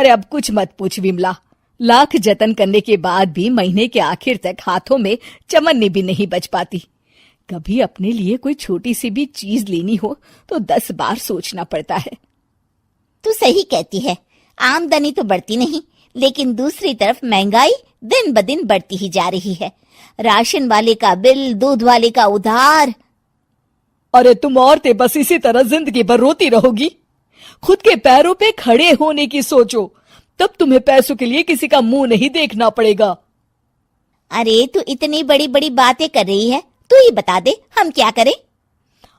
अरे अब कुछ मत पूछ विमला, लाख जतन करने के बाद भी महीने के आखिर तक हाथों में चमन्नी भी नहीं बच पाती। कभी अपने लिए कोई छोटी सी भी चीज लेनी हो तो 10 बार सोचना पड़ता है। तू सही कहती है, आमदनी तो बढ़ती नहीं, लेकिन दूसरी तरफ महंगाई दिन ब दिन बढ़ती ही जा रही है। राशन वाले का बिल, दूध वाले का उधार। अरे तुम औरतें बस इसी तरह जिंदगी भर रोती रहोगी। खुद के पैरों पे खड़े होने की सोचो, तब तुम्हें पैसों के लिए किसी का मुंह नहीं देखना पड़ेगा। अरे तू इतनी बड़ी बड़ी बातें कर रही है, तू ही बता दे हम क्या करें।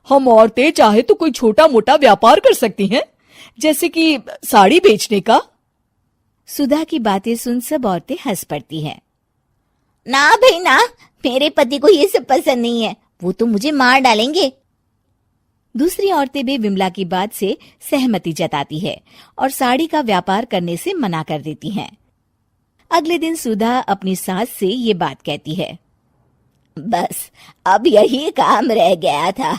हम औरतें चाहे तो कोई छोटा मोटा व्यापार कर सकती हैं, जैसे कि साड़ी बेचने का। सुधा की बातें सुन सब औरतें हंस पड़ती हैं। ना भाई ना, मेरे पति को ये सब पसंद नहीं है, वो तो मुझे मार डालेंगे। दूसरी औरतें भी विमला की बात से सहमति जताती है और साड़ी का व्यापार करने से मना कर देती हैं। अगले दिन सुधा अपनी सास से ये बात कहती है। बस अब यही काम रह गया था,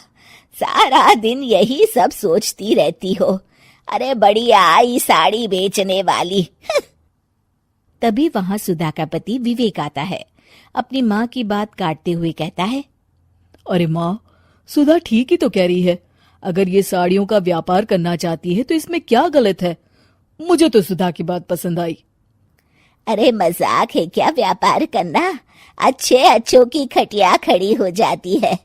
सारा दिन यही सब सोचती रहती हो। अरे बढ़िया आई साड़ी बेचने वाली। तभी वहां सुधा का पति विवेक आता है। अपनी माँ की बात काटते हुए कहता है, अरे माँ, सुधा ठीक ही तो कह रही है। अगर ये साड़ियों का व्यापार करना चाहती है तो इसमें क्या गलत है। मुझे तो सुधा की बात पसंद आई। अरे मजाक है क्या व्यापार करना? अच्छे अच्छों की खटिया खड़ी हो जाती है।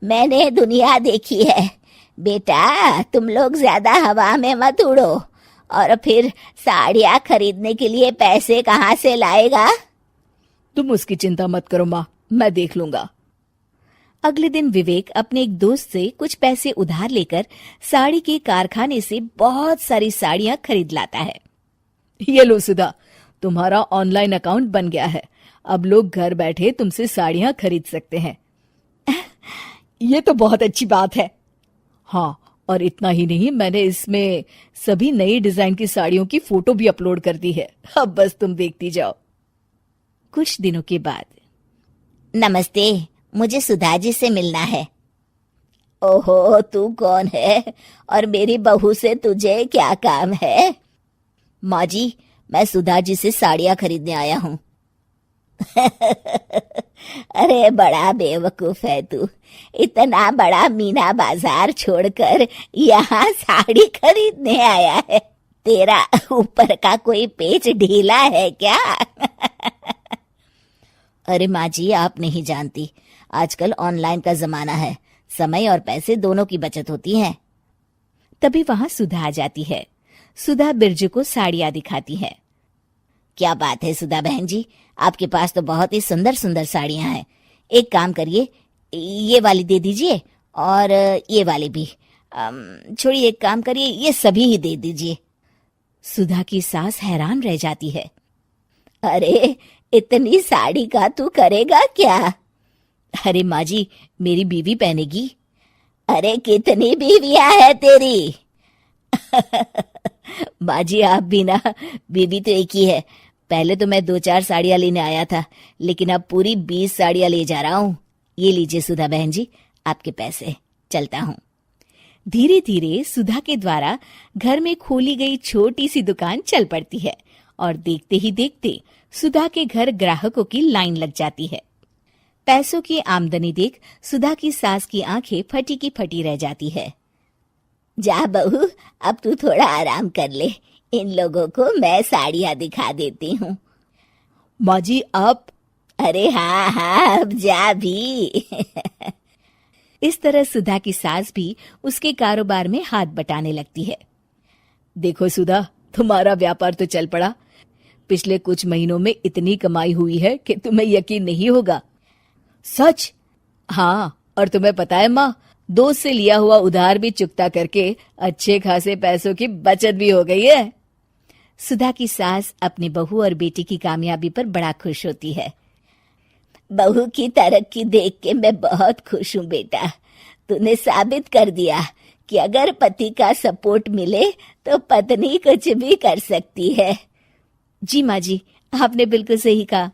मैंने दुनिया देखी है। बेटा तुम लोग ज्यादा हवा में मत उड़ो, और फिर साड़ियाँ खरीदने के लिए पैसे कहाँ से लाएगा? तुम उसकी चिंता मत करो माँ, मैं देख लूंगा। अगले दिन विवेक अपने एक दोस्त से कुछ पैसे उधार लेकर साड़ी के कारखाने से बहुत सारी साड़ियां खरीद लाता है। ये लो सुधा, तुम्हारा ऑनलाइन अकाउंट बन गया है। अब लोग घर बैठे तुमसे साड़ियां खरीद सकते हैं। ये तो बहुत अच्छी बात है। हाँ, और इतना ही नहीं, मैंने इसमें सभी नई डिजाइन की साड़ियों की फोटो भी अपलोड कर दी है। अब बस तुम देखती जाओ। कुछ दिनों के बाद। नमस्ते, मुझे सुधा जी से मिलना है। ओहो, तू कौन है और मेरी बहू से तुझे क्या काम है? माँ जी, मैं सुधा जी से साड़ियाँ खरीदने आया हूँ। अरे बड़ा बेवकूफ है तू, इतना बड़ा मीना बाजार छोड़कर यहाँ साड़ी खरीदने आया है। तेरा ऊपर का कोई पेच ढीला है क्या? अरे माँ जी, आप नहीं जानती, आजकल ऑनलाइन का जमाना है, समय और पैसे दोनों की बचत होती है। तभी वहां सुधा आ जाती है। सुधा बिरजू को साड़ियां दिखाती है। क्या बात है सुधा बहन जी, आपके पास तो बहुत ही सुंदर सुंदर साड़ियां हैं। एक काम करिए, ये वाली दे दीजिए और ये वाली भी। छोड़िए, एक काम करिए, ये सभी ही दे दीजिए। सुधा की सास हैरान रह जाती है। अरे इतनी साड़ी का तू करेगा क्या? अरे माँ जी, मेरी बीवी पहनेगी। अरे कितनी बीवियां है तेरी? माँ जी, आप भी ना, बीवी तो एक ही है। पहले तो मैं 2-4 साड़ियाँ लेने आया था, लेकिन अब पूरी 20 साड़ियाँ ले जा रहा हूँ। ये लीजिए सुधा बहन जी, आपके पैसे। चलता हूँ। धीरे धीरे सुधा के द्वारा घर में खोली गई छोटी सी दुकान चल पड़ती है और देखते ही देखते सुधा के घर ग्राहकों की लाइन लग जाती है। पैसों की आमदनी देख सुधा की सास की आंखें फटी की फटी रह जाती है। जा बहू, अब तू थोड़ा आराम कर ले, इन लोगों को मैं साड़ियाँ दिखा देती हूँ। माँ जी आप? अरे हाँ हाँ, अब जा भी। इस तरह सुधा की सास भी उसके कारोबार में हाथ बटाने लगती है। देखो सुधा, तुम्हारा व्यापार तो चल पड़ा। पिछले कुछ महीनों में इतनी कमाई हुई है कि तुम्हें यकीन नहीं होगा। सच? हाँ, और तुम्हें पता है माँ, दोस्त से लिया हुआ उधार भी चुकता करके अच्छे खासे पैसों की बचत भी हो गई है। सुधा की सास अपनी बहू और बेटी की कामयाबी पर बड़ा खुश होती है। बहू की तरक्की देख के मैं बहुत खुश हूँ बेटा। तूने साबित कर दिया कि अगर पति का सपोर्ट मिले तो पत्नी कुछ भी कर सकती है। जी माँ जी, आपने बिल्कुल सही कहा।